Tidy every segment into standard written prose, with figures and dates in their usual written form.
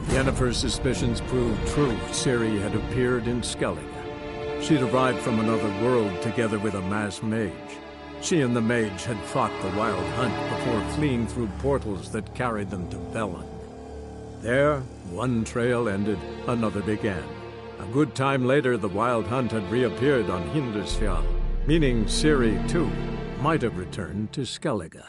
Yennefer's suspicions proved true. Ciri had appeared in Skellige. She'd arrived from another world together with a masked mage. She and the mage had fought the Wild Hunt before fleeing through portals that carried them to Velen. There, one trail ended, another began. A good time later, the Wild Hunt had reappeared on Hindarsfjall, meaning Ciri, too, might have returned to Skellige.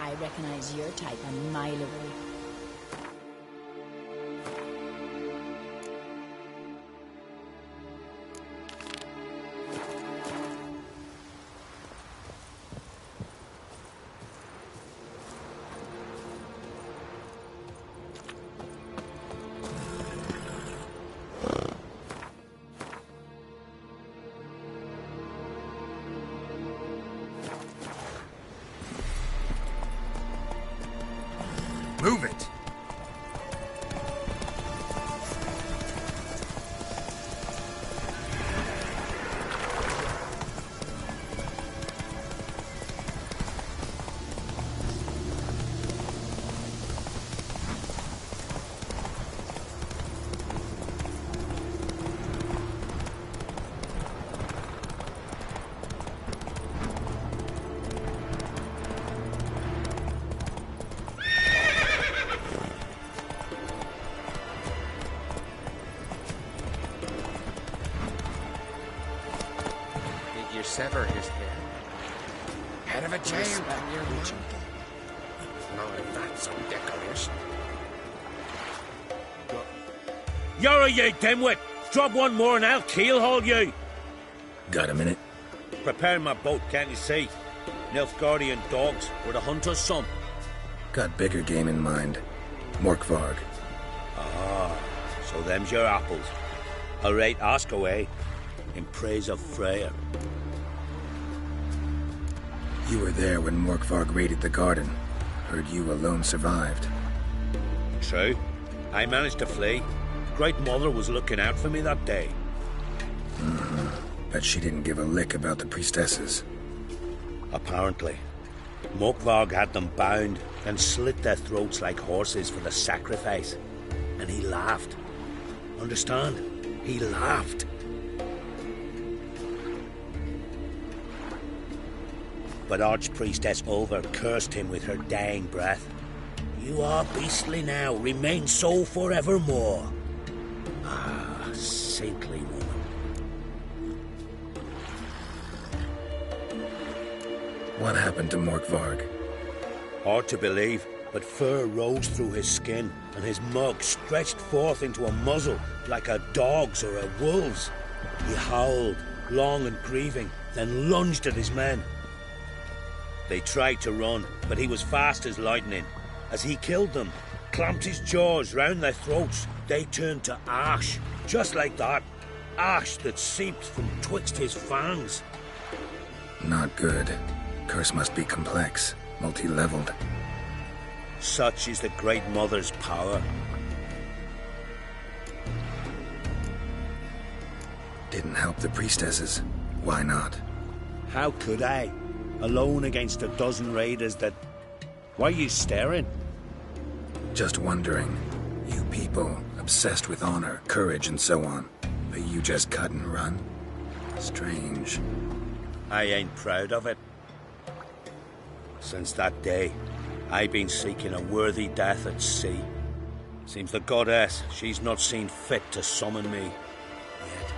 I recognize your type a mile away. Move it! Sever his head. Head of a giant on your Whitcher. No, that's some decoration. You're you dimwit! Drop one more and I'll keelhaul you! Got a minute? Prepare my boat, can't you see? Nilfgaardian dogs were the hunter's son. Got bigger game in mind. Morkvarg. Ah, so them's your apples. All right, ask away. In praise of Freya. You were there when Morkvarg raided the garden. Heard you alone survived. True. I managed to flee. Great Mother was looking out for me that day. Bet she didn't give a lick about the priestesses. Apparently. Morkvarg had them bound and slit their throats like horses for the sacrifice. And he laughed. Understand? He laughed. But Archpriestess Ulver cursed him with her dying breath. You are beastly now, remain so forevermore. Ah, saintly woman. What happened to Morkvarg? Hard to believe, but fur rose through his skin, and his mug stretched forth into a muzzle like a dog's or a wolf's. He howled, long and grieving, then lunged at his men. They tried to run, but he was fast as lightning. As he killed them, clamped his jaws round their throats, they turned to ash, just like that. Ash that seeped from twixt his fangs. Not good. Curse must be complex, multi-leveled. Such is the Great Mother's power. Didn't help the priestesses. Why not? How could I? Alone against a dozen raiders that... Why are you staring? Just wondering. You people, obsessed with honor, courage, and so on. But you just cut and run? Strange. I ain't proud of it. Since that day, I've been seeking a worthy death at sea. Seems the goddess, she's not seen fit to summon me yet.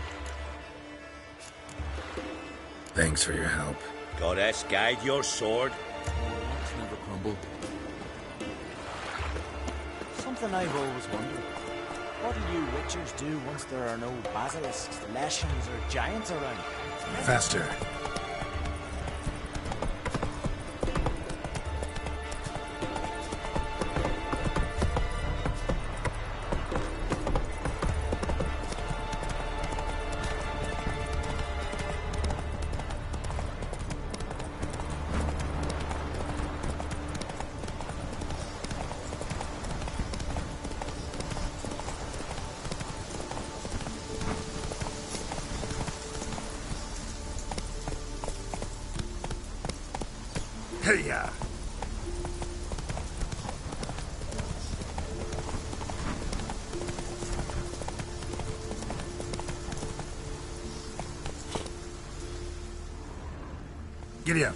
Thanks for your help. Goddess, guide your sword. Rocks never crumble. Something I've always wondered. What do you Witchers do once there are no basilisks, leshens, or giants around? Faster. Hey-ya! Giddy up.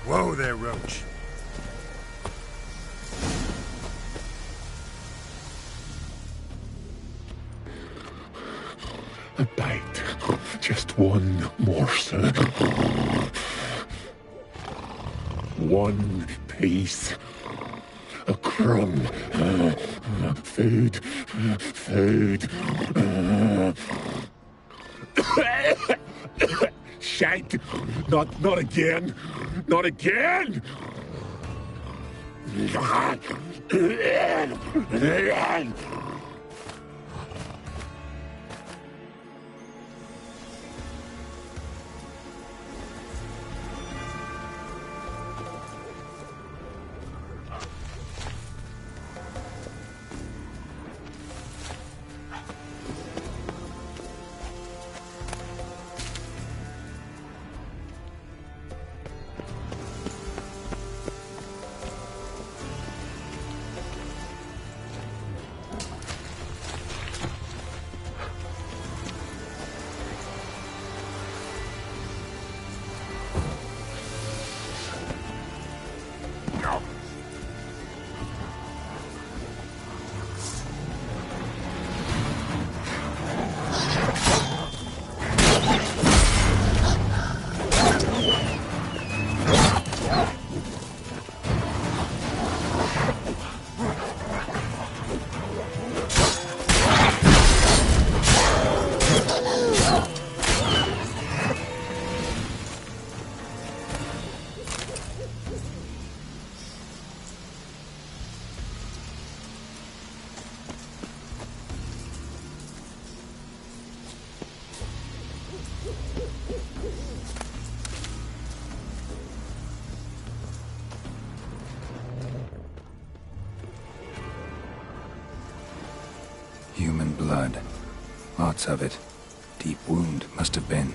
Whoa there, Roach. A bite. Just one morsel. One piece. A crumb. Food. Food. Shite. Not again. Not again. Human blood. Lots of it. Deep wound, must have been.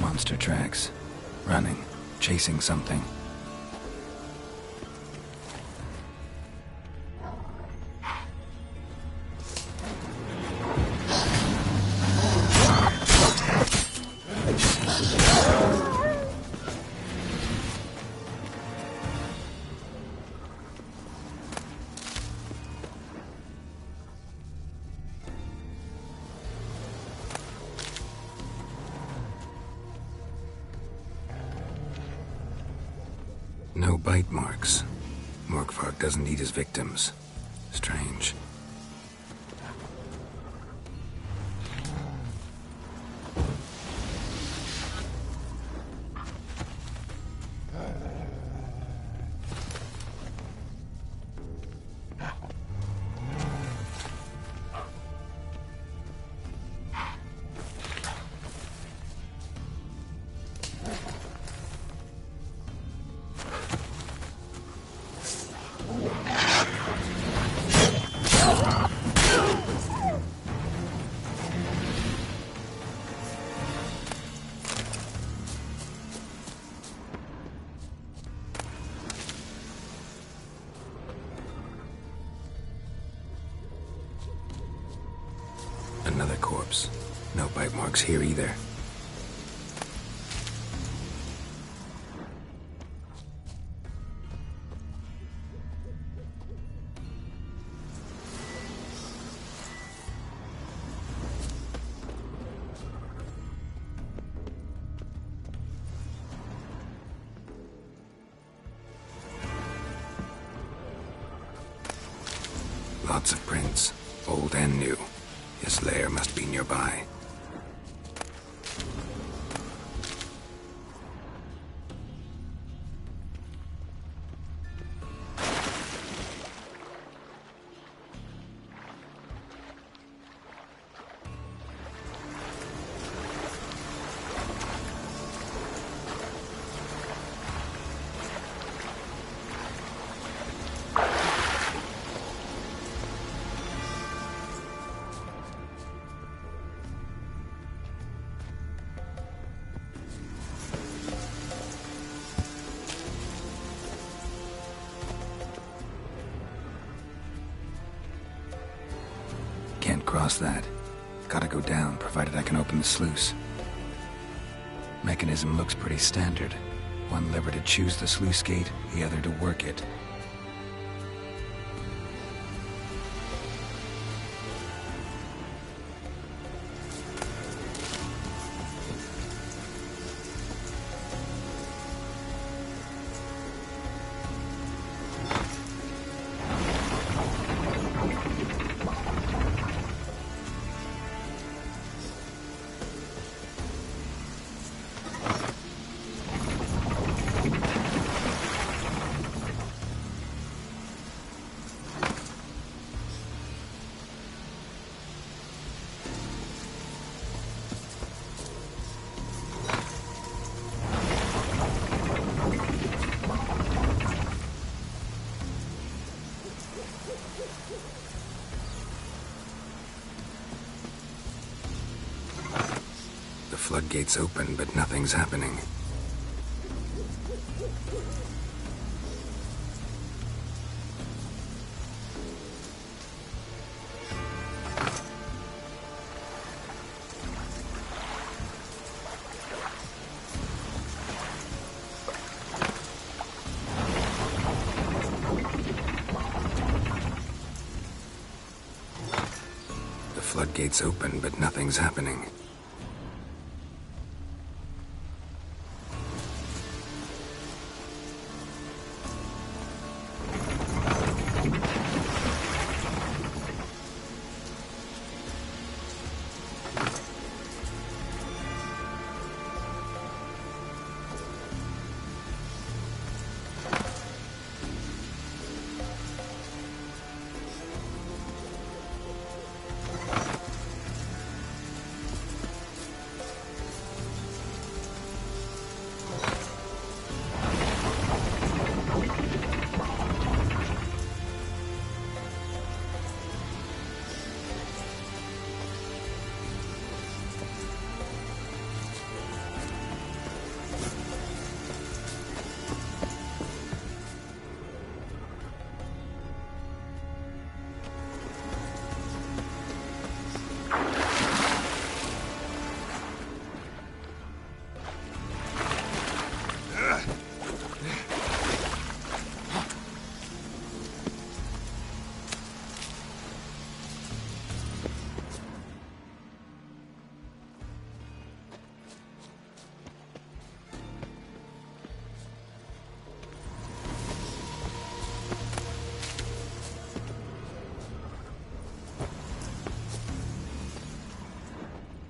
Monster tracks. Running. Chasing something. No bite marks. Morgvark doesn't eat his victims. Strange. Another corpse. No bite marks here either. Lots of prints. old and new. His lair must be nearby. Can't cross that. Gotta go down, provided I can open the sluice. Mechanism looks pretty standard. One lever to choose the sluice gate, the other to work it. The floodgates open, but nothing's happening. The floodgates open, but nothing's happening.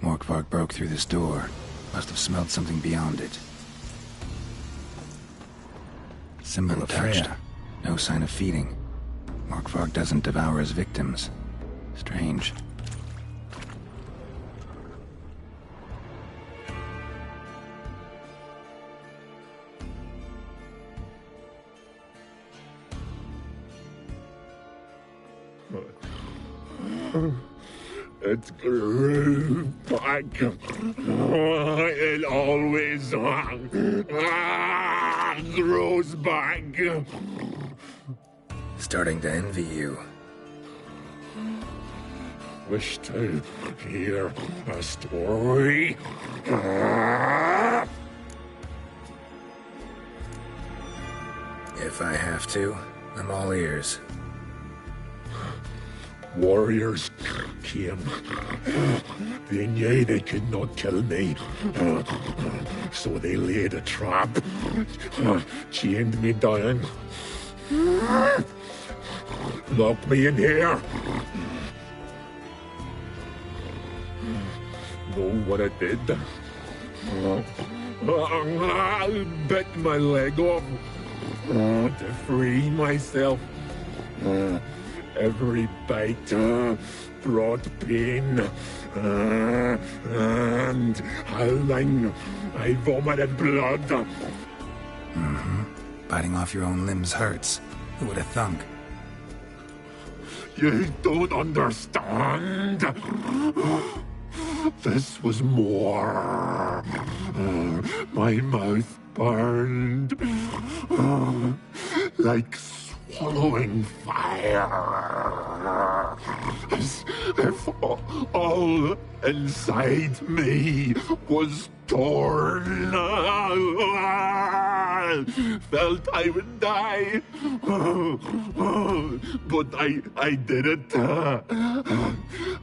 Morkvark broke through this door. Must have smelled something beyond it. Symbol of Freya. No sign of feeding. Morkvark doesn't devour his victims. Strange. It grew back. It always grows back. Starting to envy you. Wish to hear a story. If I have to, I'm all ears. Warriors came. They knew they could not kill me, so they laid a trap, chained me down, locked me in here. know what I did? I bit my leg off to free myself. Every bite brought pain, and howling, I vomited blood. Mm-hmm. Biting off your own limbs hurts. Who would have thunk? You don't understand. This was more. My mouth burned like swallowing fire. As if all inside me was torn. Felt I would die, but I did it.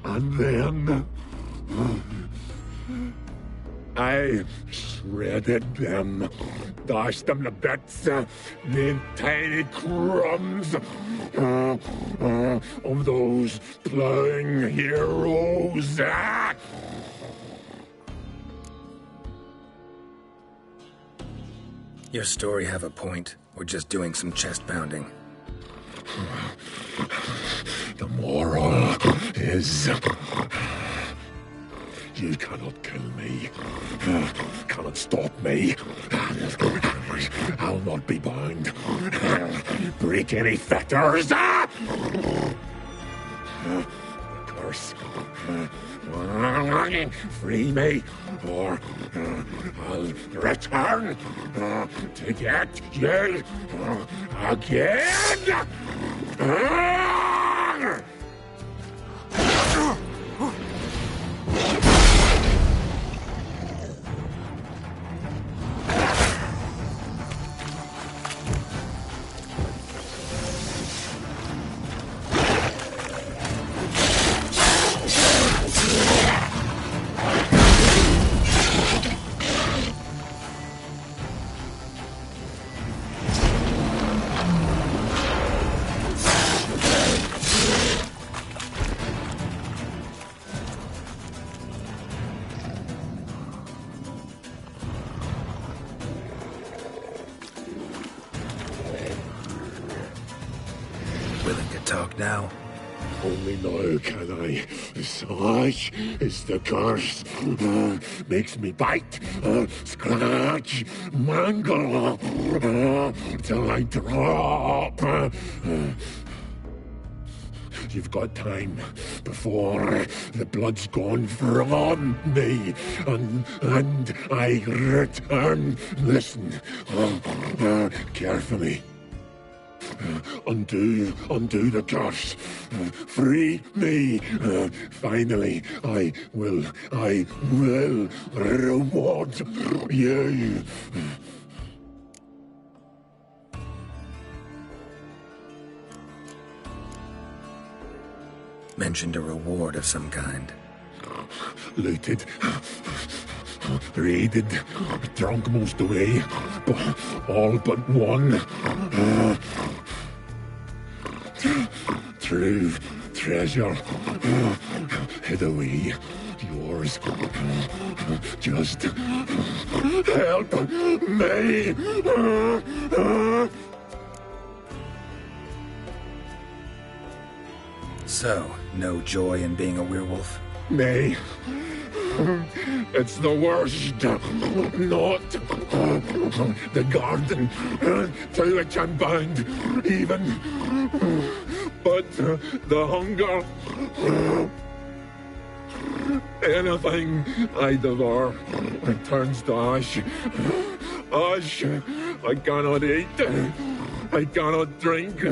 And then I shredded them, dashed them to bits, made tiny crumbs of those plowing heroes. Your story have a point, or just doing some chest pounding? The moral is... You cannot kill me. Cannot stop me. I'll not be bound. Break any fetters. Curse. Free me, or I'll return to get you again. Willing to talk now? Only now can I. Such is the curse. Makes me bite, scratch, mangle, till I drop. You've got time before the blood's gone from me, and I return. Listen, carefully. Undo the curse. Free me. Finally, I will reward you. Mentioned a reward of some kind. Looted, raided, drunk most away, but all but one. True treasure hid away. Yours. Just help me. So, no joy in being a werewolf? Nay. It's the worst. Not the garden to which I'm bound, even. But the hunger. Anything I devour turns to ash. Ash I cannot eat. I cannot drink.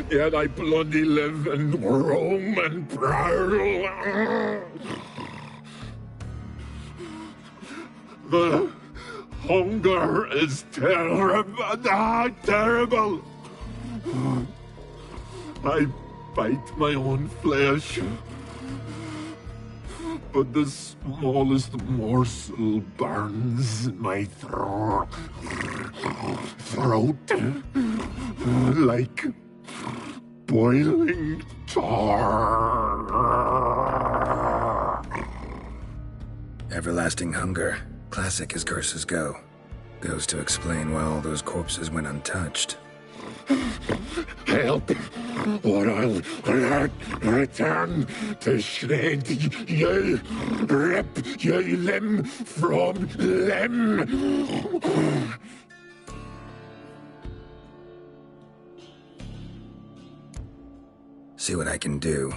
Yet I bloody live and roam and prowl. The hunger is terrible. Terrible. I bite my own flesh, but the smallest morsel burns in my throat like boiling tar. everlasting hunger. Classic as curses go. Goes to explain why all those corpses went untouched. Help, or I'll return to shred you, rip you limb from limb. See what I can do.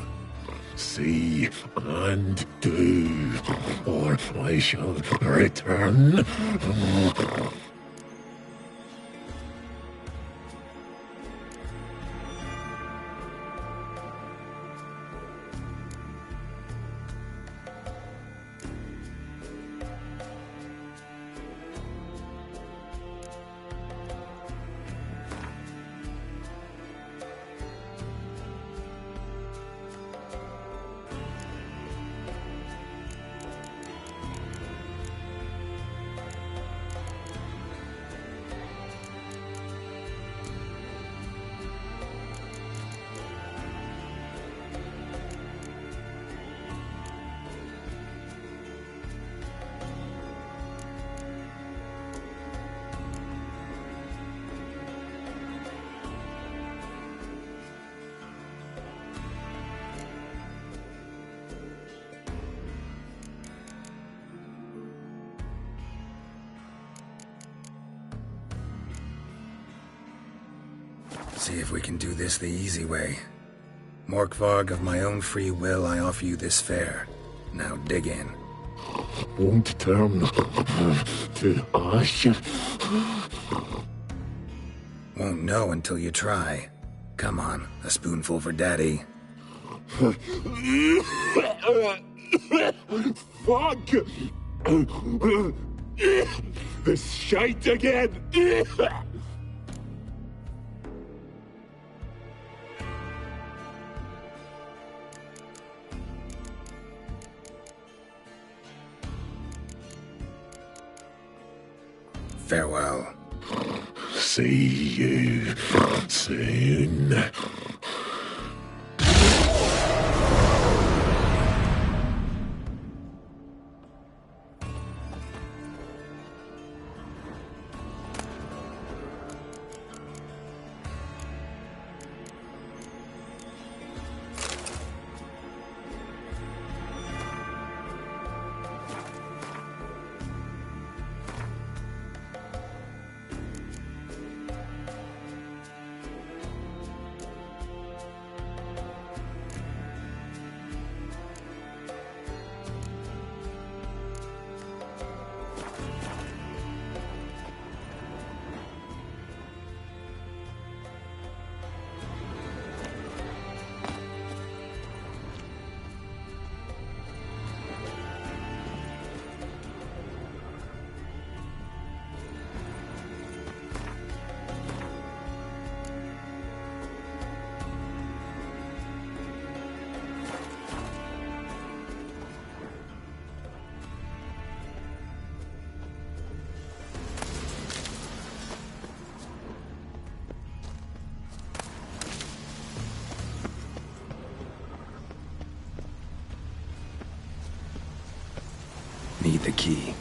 See and do, or I shall return. See if we can do this the easy way. Morkvarg, of my own free will, I offer you this fare. Now dig in. Won't turn to ash. Won't know until you try. Come on, a spoonful for Daddy. Fuck! This shite again! Farewell. See you soon. Need the key.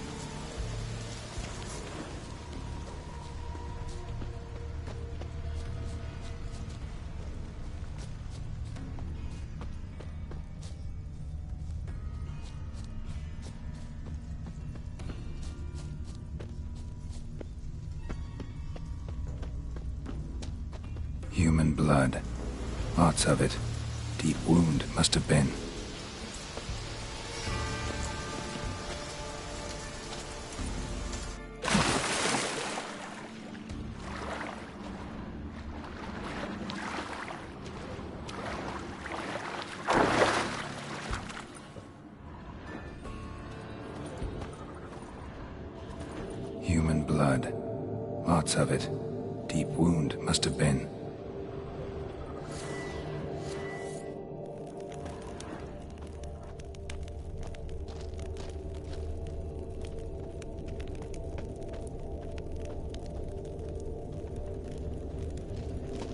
Human blood. Lots of it. Deep wound must have been. Human blood. Lots of it. Deep wound must have been.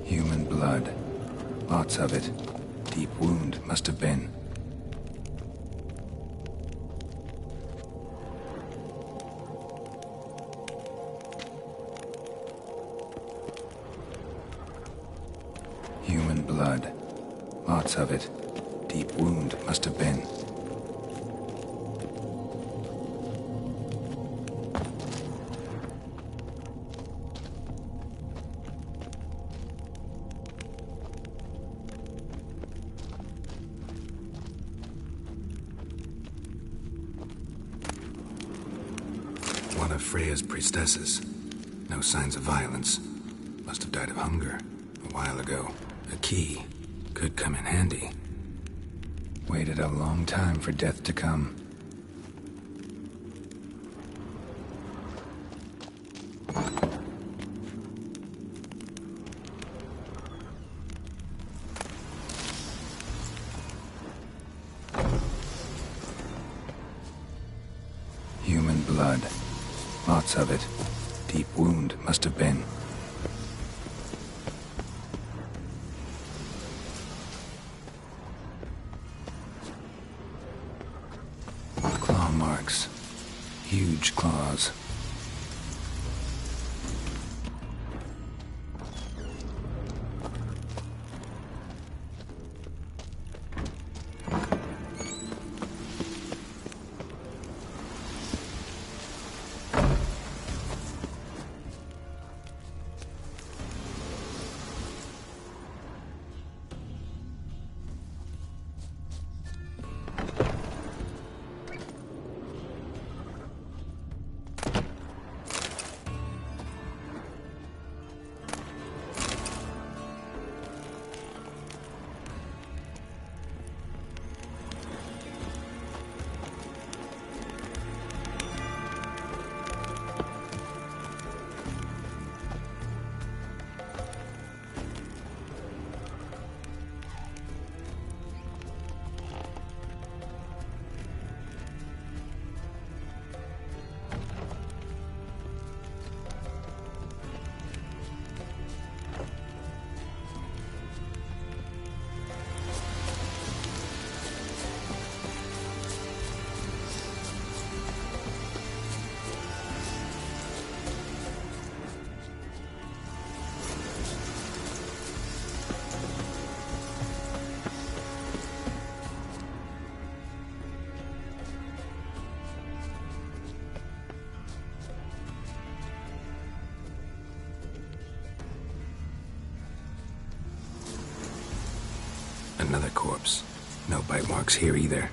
Human blood. Lots of it. Deep wound must have been. of it. Deep wound must have been. One of Freya's priestesses. No signs of violence. Must have died of hunger a while ago. A key could come in handy. Waited a long time for death to come. Human blood. Lots of it. Deep wound must have been. Claw marks. Huge claws. Another corpse. No bite marks here either.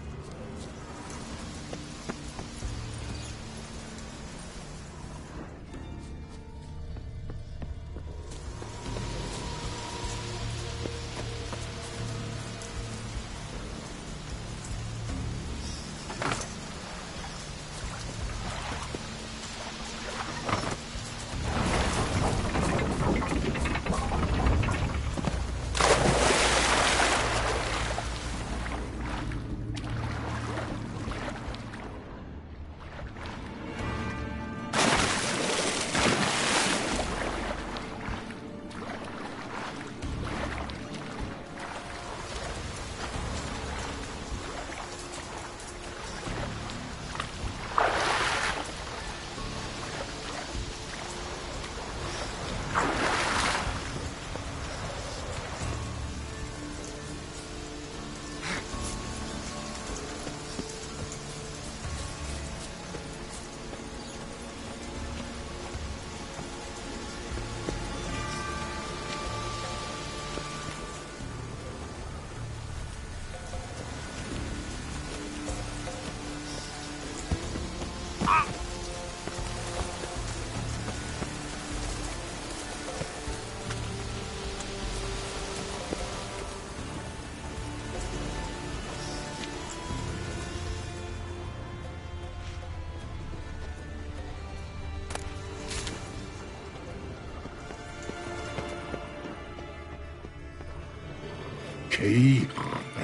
Key?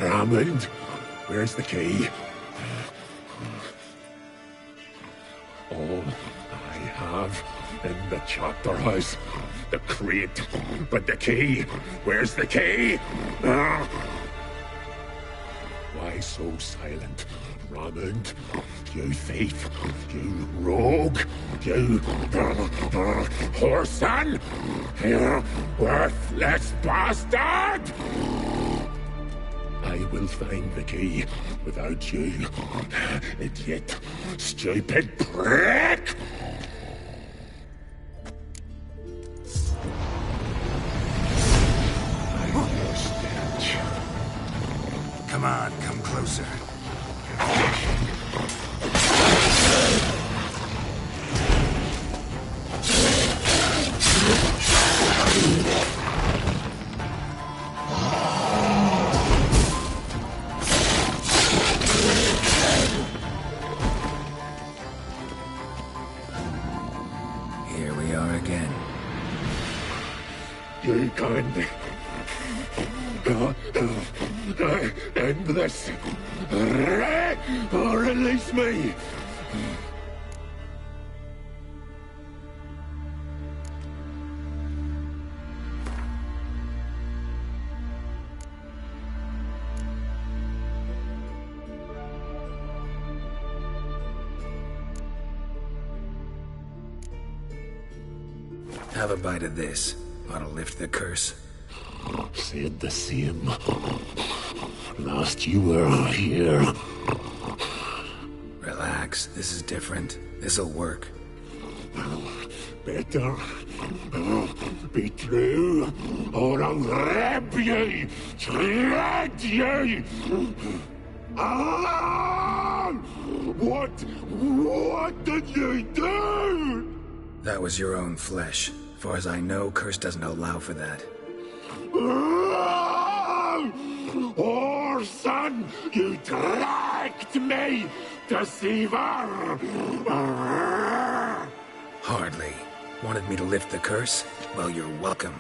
Raymond? Where's the key? All I have in the chapter house. The crate. But the key? Where's the key? Why so silent? Raymond, you thief, you rogue, you whoreson, you worthless bastard! I will find the key without you. Idiot. Stupid prick! Come on, come closer. Here we are again. You can't end this. Or release me. Have a bite of this. Ought to lift the curse. Said the same. Last you were here. Relax, this is different. This'll work. Better be true, or I'll grab you, shred you. Ah! What did you do? That was your own flesh. Far as I know, curse doesn't allow for that. Oh, son, you dragged me, deceiver! Hardly. Wanted me to lift the curse? Well, you're welcome.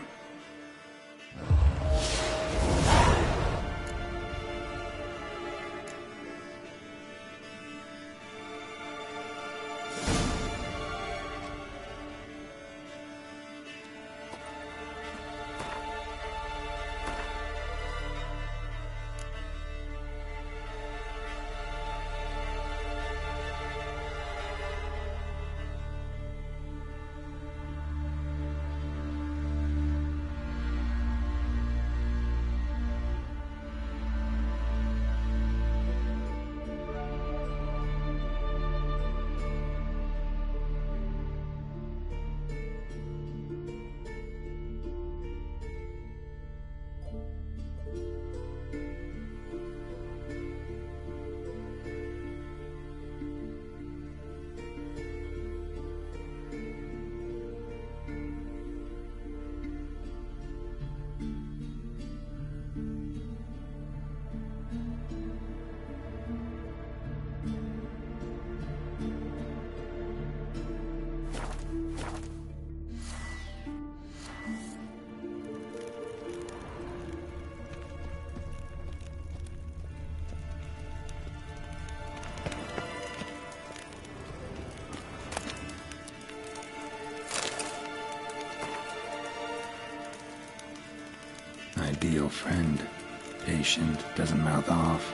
Ideal friend. Patient, doesn't mouth off.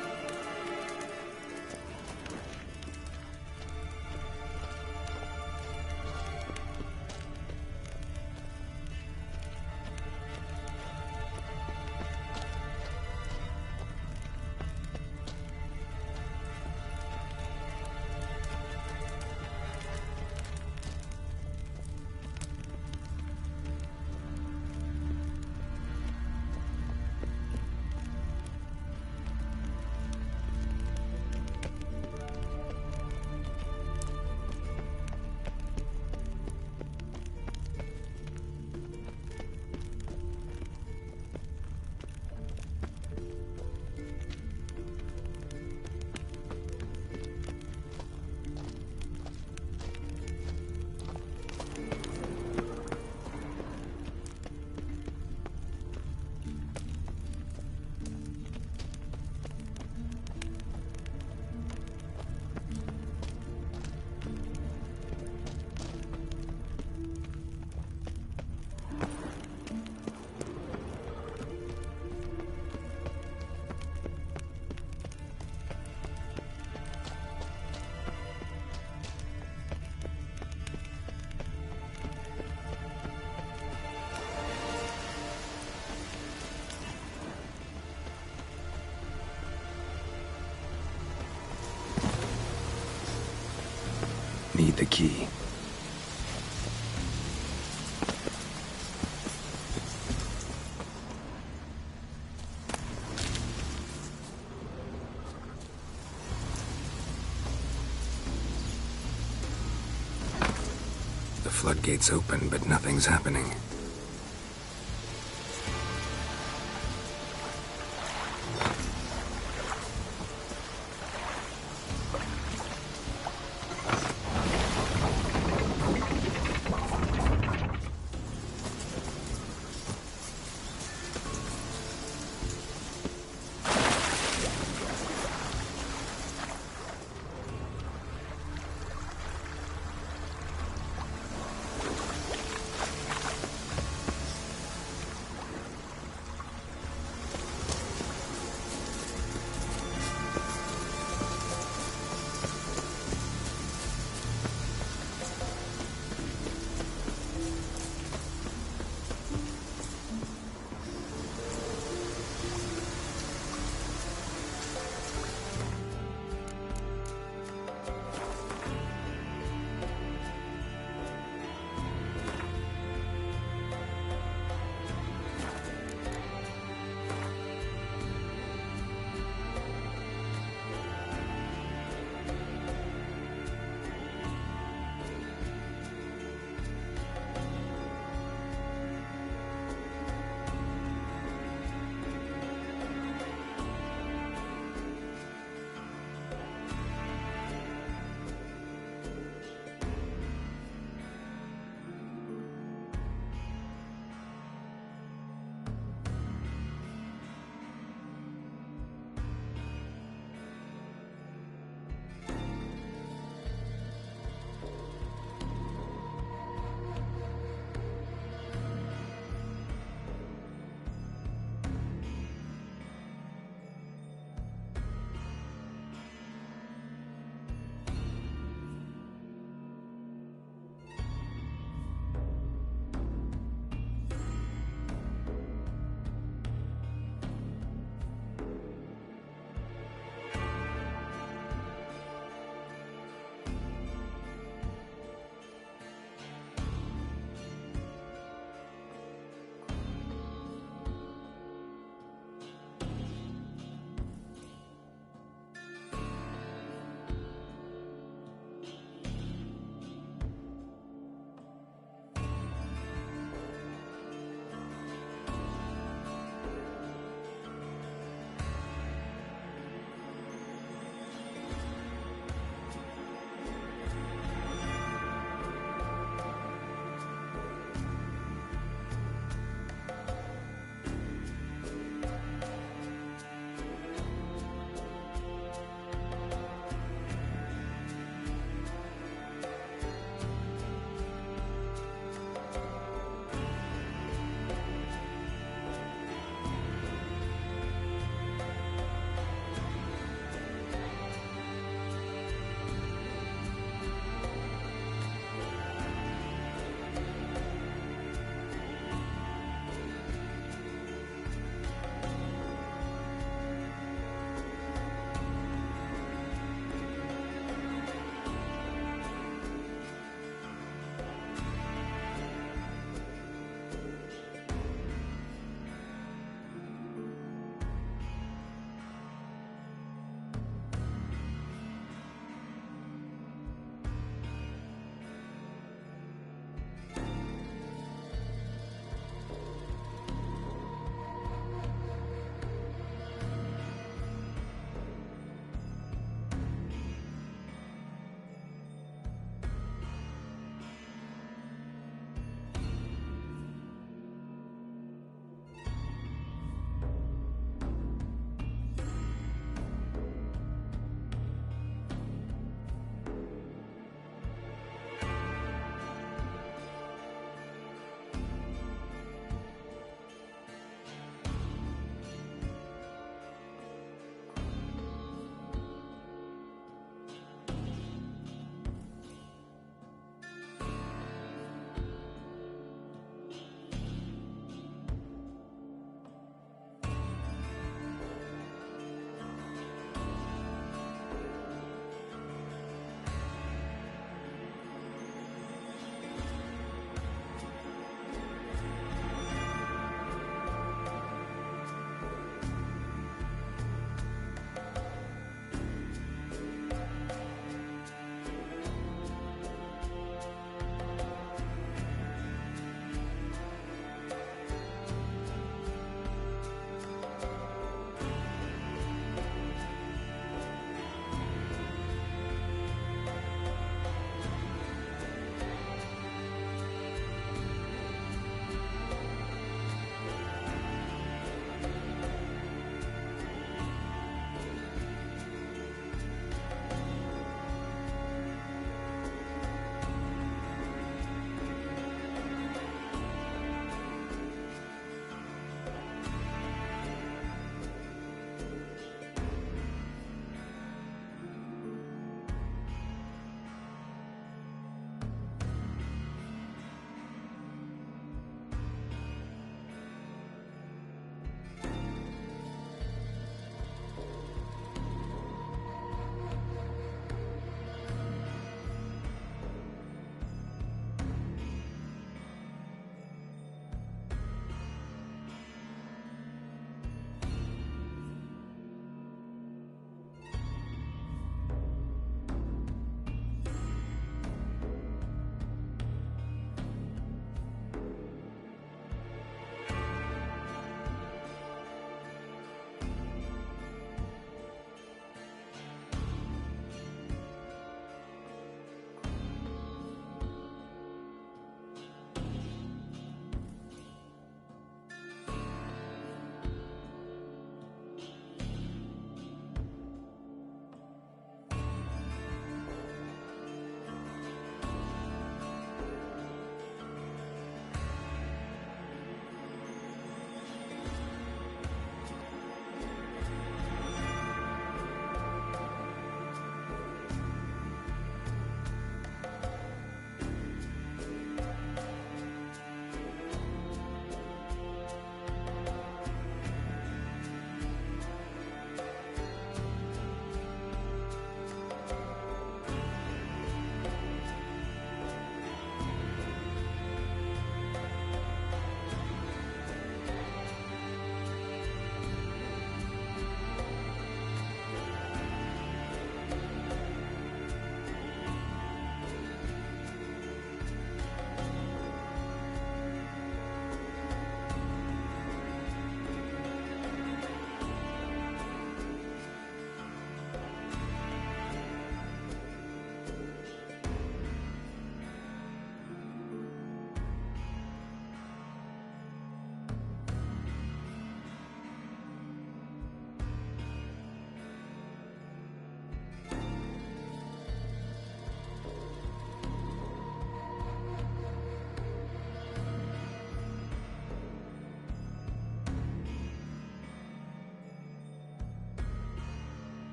Need the key. The floodgates open, but nothing's happening.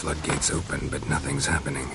floodgates open, but nothing's happening.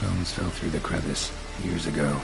Bones fell through the crevice years ago.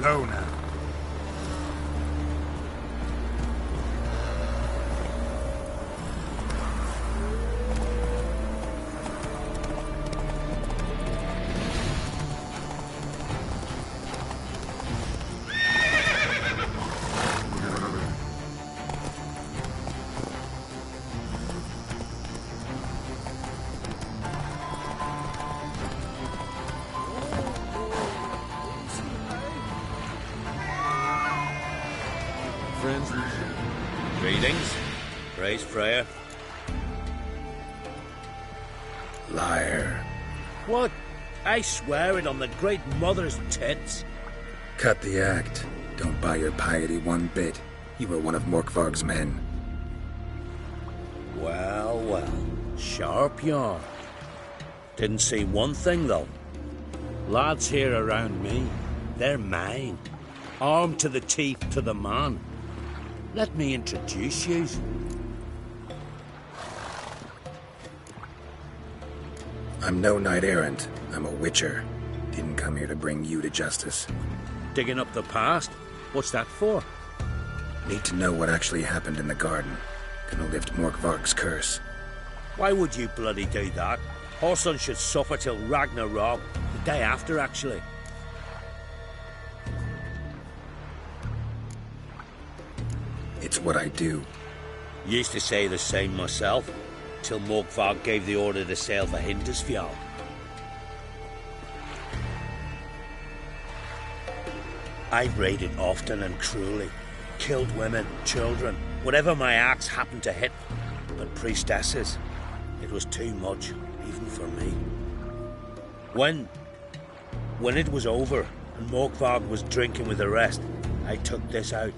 Slow now. Friends, Greetings. Praise Freya. Liar. What? I swear it on the Great Mother's tits. Cut the act. Don't buy your piety one bit. You were one of Morkvarg's men. Well, well. Sharp yarn. Didn't see one thing, though. Lads here around me, they're mine. Armed to the teeth to the man. Let me introduce you. I'm no knight-errant. I'm a Witcher. Didn't come here to bring you to justice. Digging up the past? What's that for? Need to know what actually happened in the garden. Gonna lift Morkvarg's curse. Why would you bloody do that? Her son should suffer till Ragnarok. The day after, actually. It's what I do. Used to say the same myself, till Morkvarg gave the order to sail for Hindisfjall. I've raided often and cruelly, killed women, children, whatever my axe happened to hit. But priestesses, it was too much, even for me. When it was over and Morkvarg was drinking with the rest, I took this out.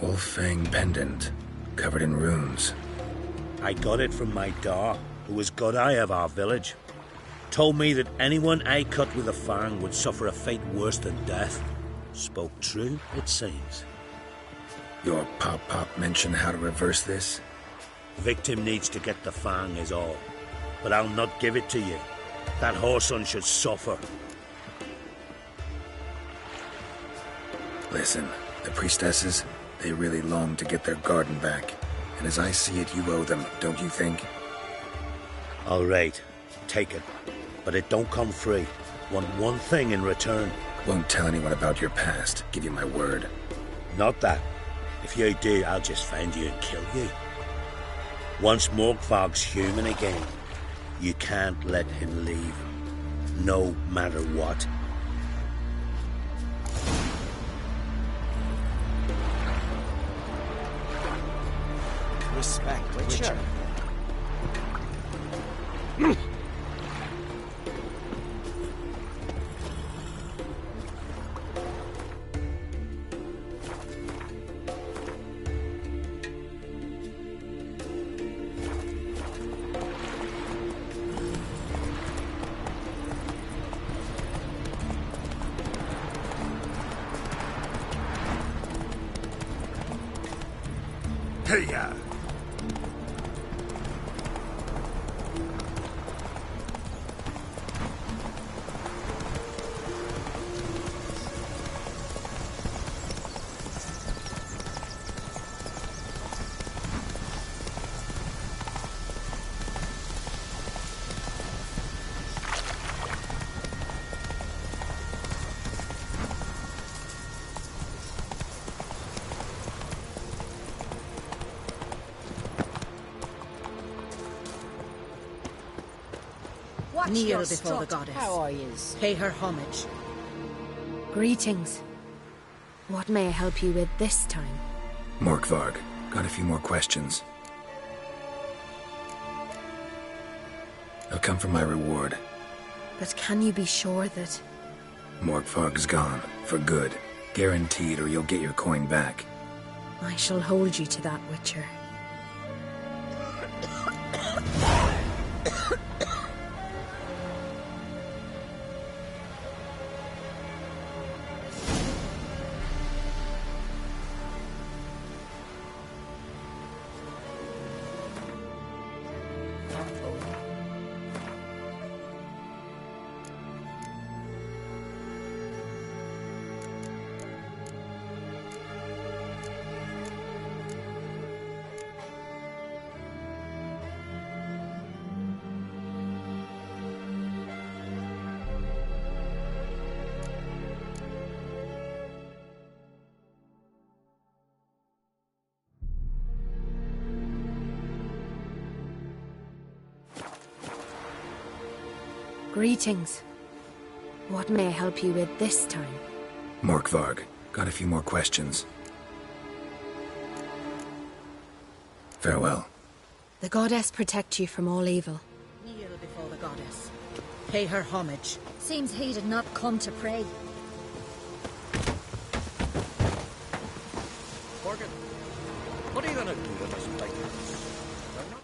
Wolf-fang pendant, covered in runes. I got it from my da, who was godeye of our village. Told me that anyone I cut with a fang would suffer a fate worse than death. Spoke true, it seems. Your pop-pop mentioned how to reverse this? Victim needs to get the fang is all. But I'll not give it to you. That whoreson should suffer. Listen, the priestesses, they really long to get their garden back. And as I see it, you owe them, don't you think? All right, take it. But it don't come free. Want one thing in return. Won't tell anyone about your past, give you my word. Not that. If you do, I'll just find you and kill you. Once Morkvarg's human again, you can't let him leave. No matter what. Respect, Whitcher. Hey-ya! Kneel before the goddess. How are you? Pay her homage. Greetings. What may I help you with this time? Morkvarg, got a few more questions. I'll come for my reward. But can you be sure that... Morkvarg's gone, for good. Guaranteed, or you'll get your coin back. I shall hold you to that, Witcher. Greetings. What may I help you with this time? Morkvarg. Got a few more questions. Farewell. The goddess protect you from all evil. Kneel before the goddess. Pay her homage. Seems he did not come to pray. Morgan, what are you gonna do with us like this? They're not...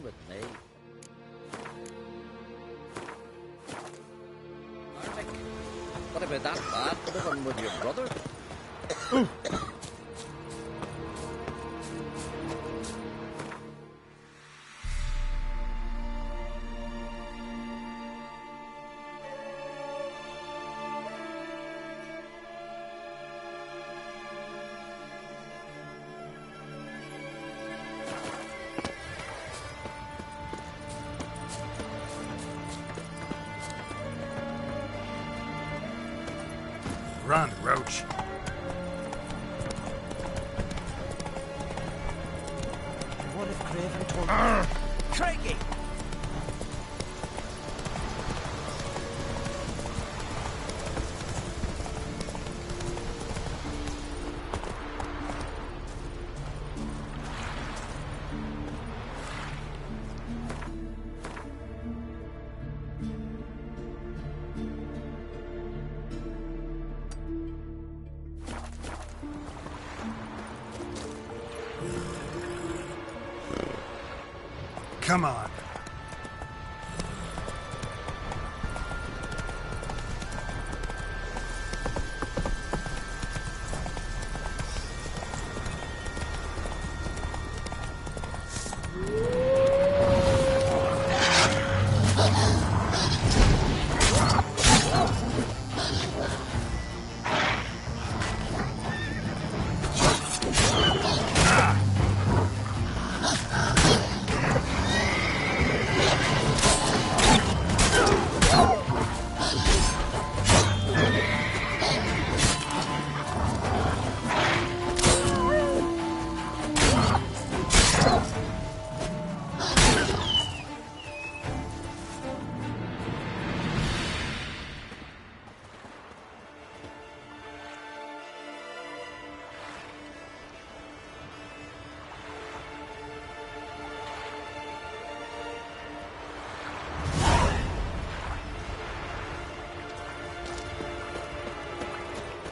with me. Armic, what about that lad living with your brother? Run, Roach. What if Craven told Craigie! Come on.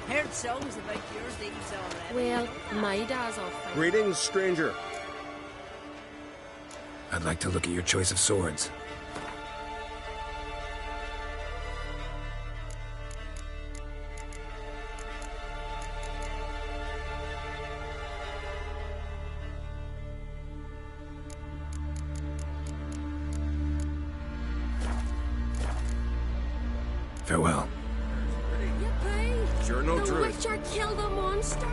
Heard songs about your deeds already. Well, my dad's off. Greetings, stranger. I'd like to look at your choice of swords. Farewell. Sure no The truth. Whitcher killed the monster.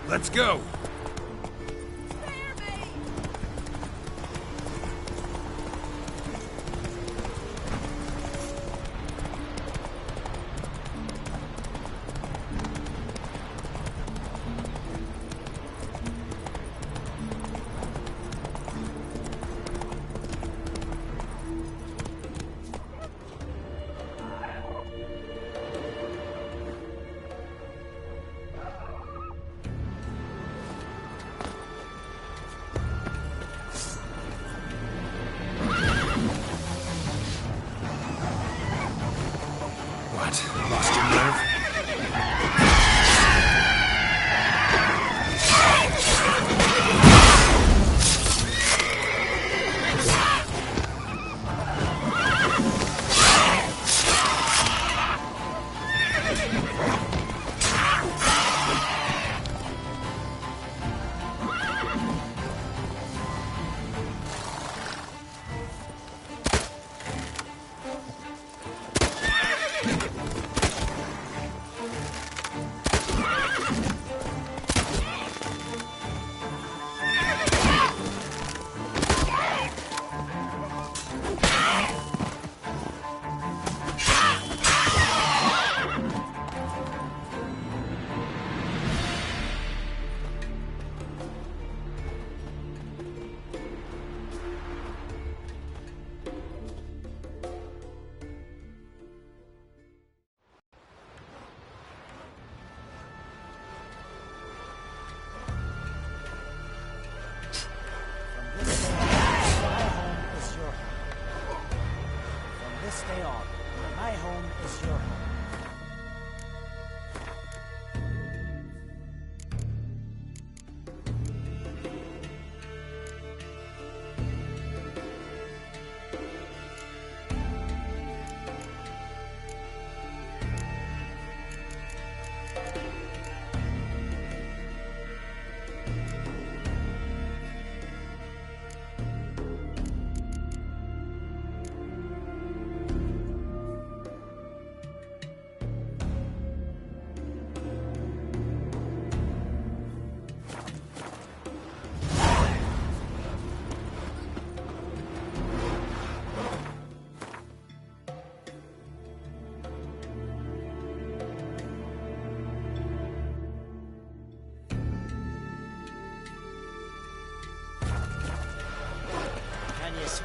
Let's go!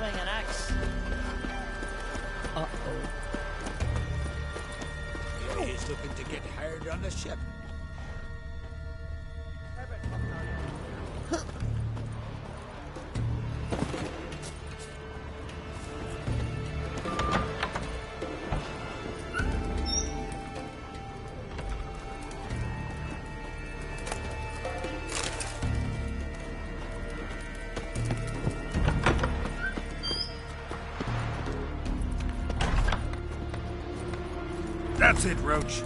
swing an axe. Yeah, he's looking to get hired on the ship. That's it, Roach.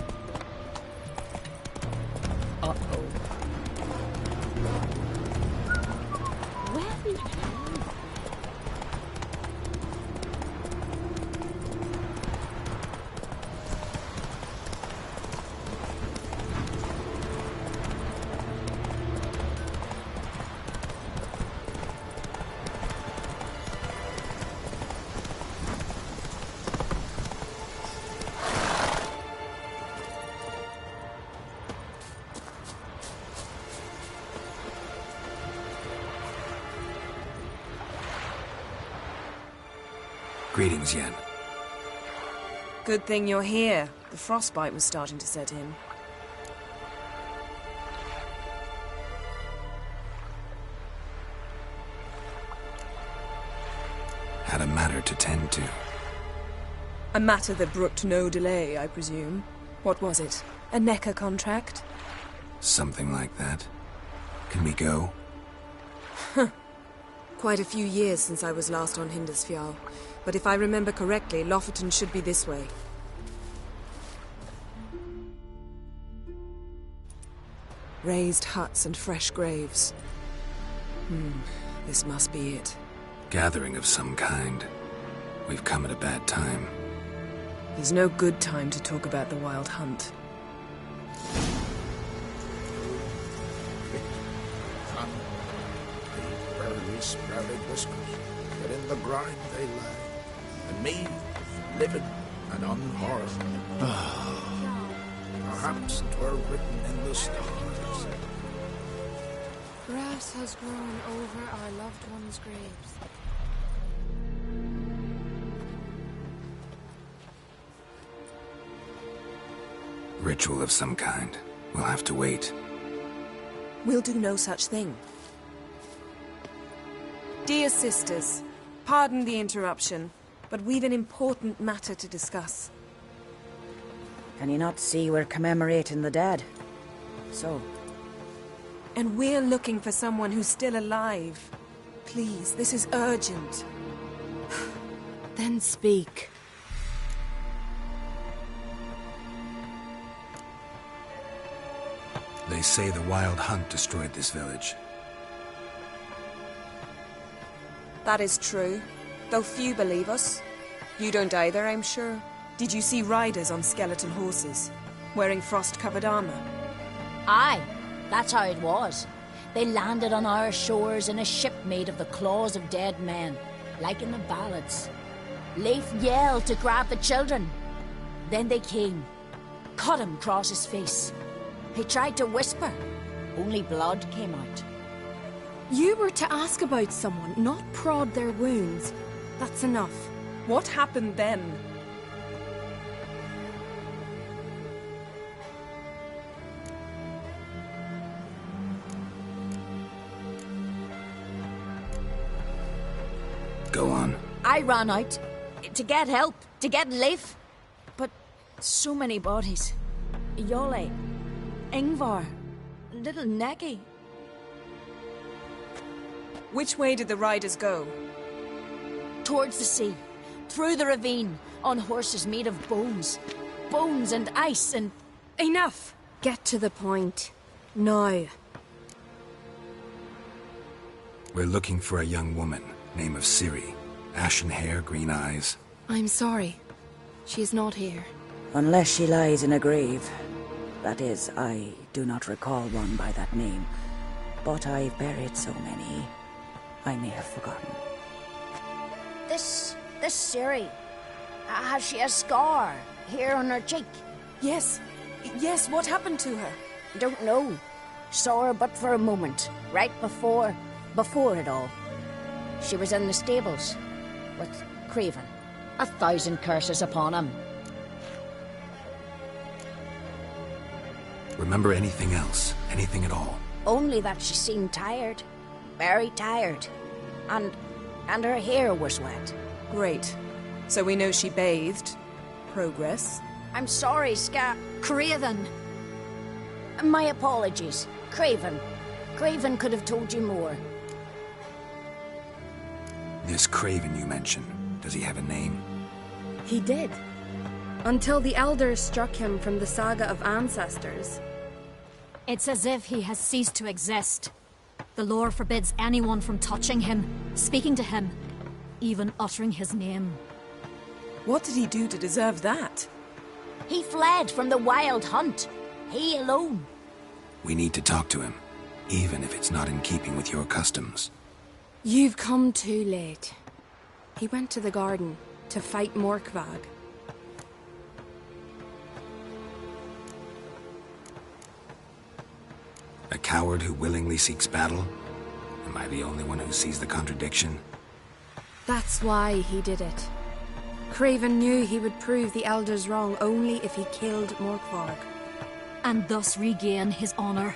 Greetings, Yen. Good thing you're here. The frostbite was starting to set in. Had a matter to tend to. A matter that brooked no delay, I presume. What was it? A NECA contract? Something like that. Can we go? Quite a few years since I was last on Hindisfjall. But if I remember correctly, Lofoten should be this way. Raised huts and fresh graves. This must be it. Gathering of some kind. We've come at a bad time. There's no good time to talk about the Wild Hunt. Barely sprouted whiskers, but in the grind they lay, and me, living and unharmed. Perhaps 'twere written in the stars. Grass has grown over our loved ones' graves. Ritual of some kind. We'll have to wait. We'll do no such thing. Dear sisters, pardon the interruption, but we've an important matter to discuss. Can you not see we're commemorating the dead? So? And we're looking for someone who's still alive. Please, this is urgent. Then speak. They say the Wild Hunt destroyed this village. That is true, though few believe us. You don't either, I'm sure. Did you see riders on skeleton horses, wearing frost-covered armor? Aye, that's how it was. They landed on our shores in a ship made of the claws of dead men, like in the ballads. Leif yelled to grab the children. Then they came, cut him across his face. He tried to whisper, only blood came out. You were to ask about someone, not prod their wounds. That's enough. What happened then? Go on. I ran out to get help, to get Leif. But so many bodies. Yolle, Ingvar, little Neki. Which way did the riders go? Towards the sea, through the ravine, on horses made of bones. Bones and ice and... Enough! Get to the point. Now. We're looking for a young woman, name of Ciri. Ashen hair, green eyes. I'm sorry. She is not here. Unless she lies in a grave. That is, I do not recall one by that name. But I've buried so many, I may have forgotten. This Ciri, has she a scar here on her cheek? Yes, what happened to her? Don't know. Saw her but for a moment, right before it all. She was in the stables. with Craven. 1,000 curses upon him. Remember anything else? Anything at all? Only that she seemed tired. Very tired. And her hair was wet. Great. So we know she bathed. Progress. I'm sorry, Craven! My apologies. Craven. Craven could have told you more. This Craven you mentioned, does he have a name? He did. Until the elders struck him from the saga of ancestors. It's as if he has ceased to exist. The lore forbids anyone from touching him, speaking to him, even uttering his name. What did he do to deserve that? He fled from the wild hunt. He alone. We need to talk to him, even if it's not in keeping with your customs. You've come too late. He went to the garden to fight Morkvag. A coward who willingly seeks battle? Am I the only one who sees the contradiction? That's why he did it. Craven knew he would prove the elders wrong only if he killed Morkvarg. And thus regain his honor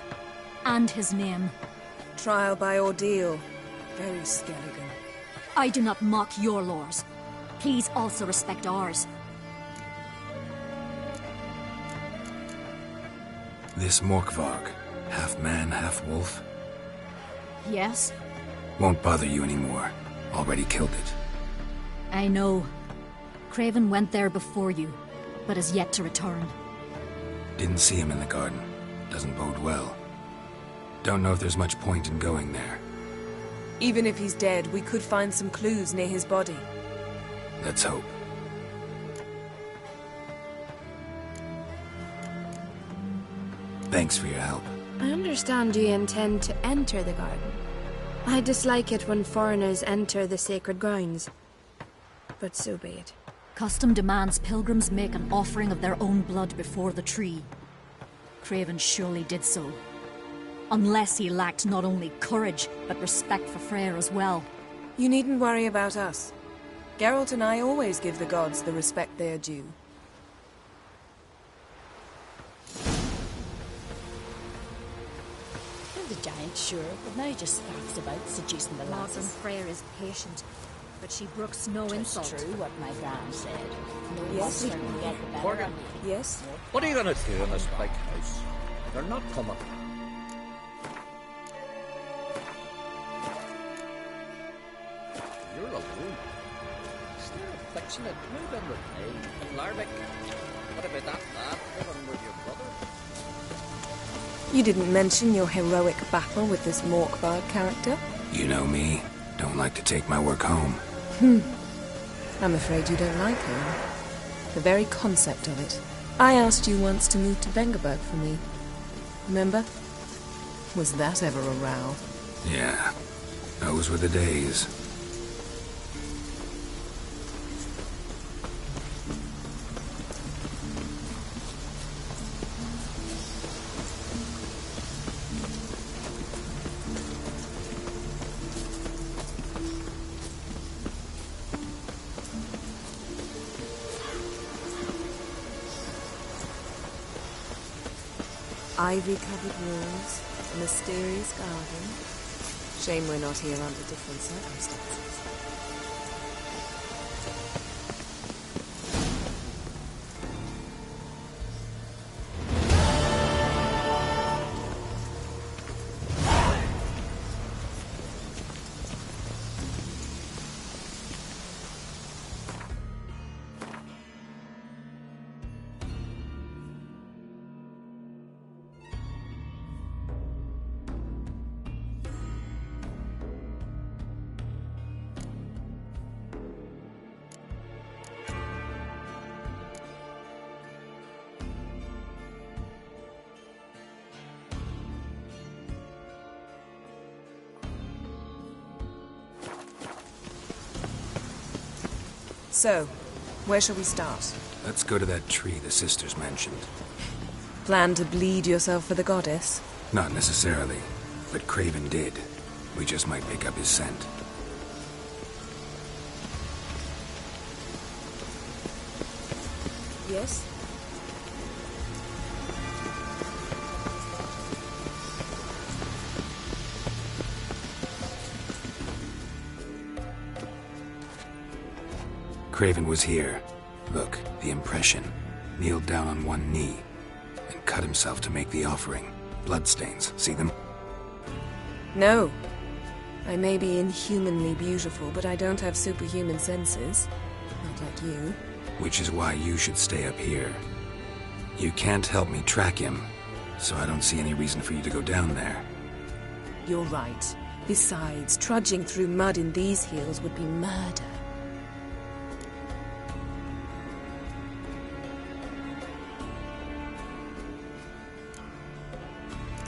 and his name. Trial by ordeal. Very Skelligan. I do not mock your laws. Please also respect ours. This Morkvarg, half man, half wolf? Yes? Won't bother you anymore. Already killed it. I know. Craven went there before you, but is yet to return. Didn't see him in the garden. Doesn't bode well. Don't know if there's much point in going there. Even if he's dead, we could find some clues near his body. Let's hope. Thanks for your help. I understand you intend to enter the garden. I dislike it when foreigners enter the sacred grounds. But so be it. Custom demands pilgrims make an offering of their own blood before the tree. Craven surely did so. Unless he lacked not only courage, but respect for Freyr as well. You needn't worry about us. Geralt and I always give the gods the respect they are due. The giant, sure, but now just faffs about, seducing the Morgan lasses. Freyr is patient, but she brooks no It's insult. true what my gran said. No Yes. monster can get the better Morgan. of me. Yes? What are you gonna do in this big house? They're not coming. You're alone. Instead of fixing it, move in with me and Larvik. What about that lad living with your brother? You didn't mention your heroic battle with this Morkvarg character. You know me. Don't like to take my work home. I'm afraid you don't like him. The very concept of it. I asked you once to move to Vengerberg for me. Remember? Was that ever a row? Yeah. Those were the days. Ivy-covered walls, a mysterious garden. Shame we're not here under different circumstances. So, where shall we start? Let's go to that tree the sisters mentioned. Plan to bleed yourself for the goddess? Not necessarily, but Craven did. We just might pick up his scent. Yes? Craven was here. Look, the impression. Kneeled down on one knee and cut himself to make the offering. Bloodstains, see them? No. I may be inhumanly beautiful, but I don't have superhuman senses. Not like you. Which is why you should stay up here. You can't help me track him, so I don't see any reason for you to go down there. You're right. Besides, trudging through mud in these heels would be murder.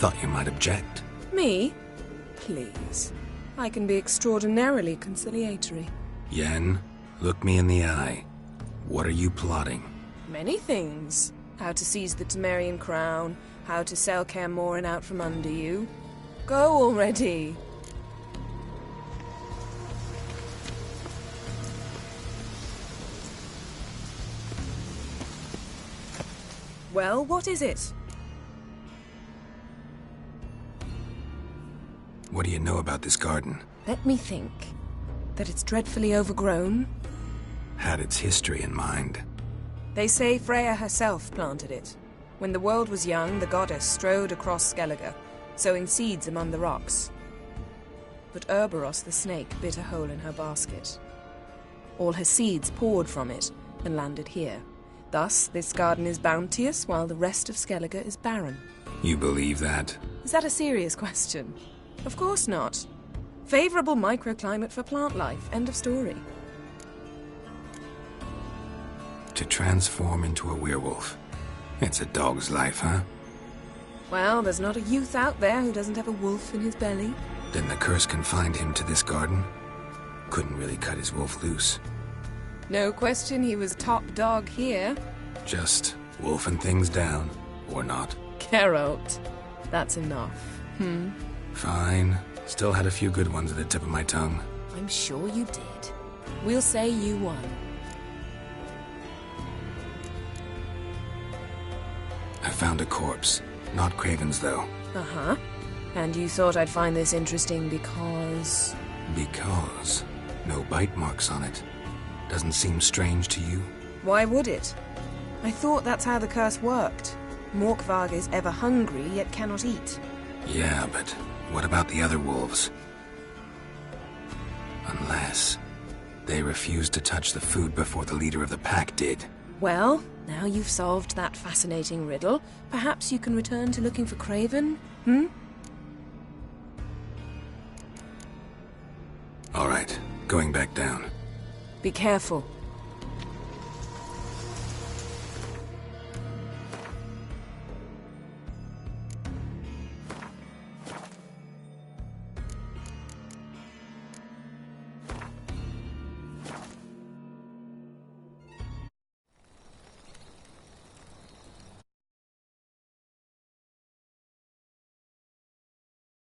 Thought you might object. Me? Please. I can be extraordinarily conciliatory. Yen, look me in the eye. What are you plotting? Many things. How to seize the Temerian crown, how to sell Kaer Morhen out from under you. Go already! Well, what is it? What do you know about this garden? Let me think. That it's dreadfully overgrown? Had its history in mind. They say Freya herself planted it. When the world was young, the goddess strode across Skellige, sowing seeds among the rocks. But Ouroboros the snake bit a hole in her basket. All her seeds poured from it and landed here. Thus, this garden is bounteous while the rest of Skellige is barren. You believe that? Is that a serious question? Of course not. Favorable microclimate for plant life. End of story. To transform into a werewolf. It's a dog's life, huh? Well, there's not a youth out there who doesn't have a wolf in his belly. Then the curse confined him to this garden? Couldn't really cut his wolf loose. No question he was top dog here. Just wolfing things down, or not. Geralt. That's enough. Fine. Still had a few good ones at the tip of my tongue. I'm sure you did. We'll say you won. I found a corpse. Not Craven's, though. Uh-huh. And you thought I'd find this interesting because... Because no bite marks on it. Doesn't seem strange to you? Why would it? I thought that's how the curse worked. Morkvarg is ever hungry, yet cannot eat. Yeah, but what about the other wolves? Unless they refused to touch the food before the leader of the pack did. Well, now you've solved that fascinating riddle, perhaps you can return to looking for Craven, All right, going back down. Be careful.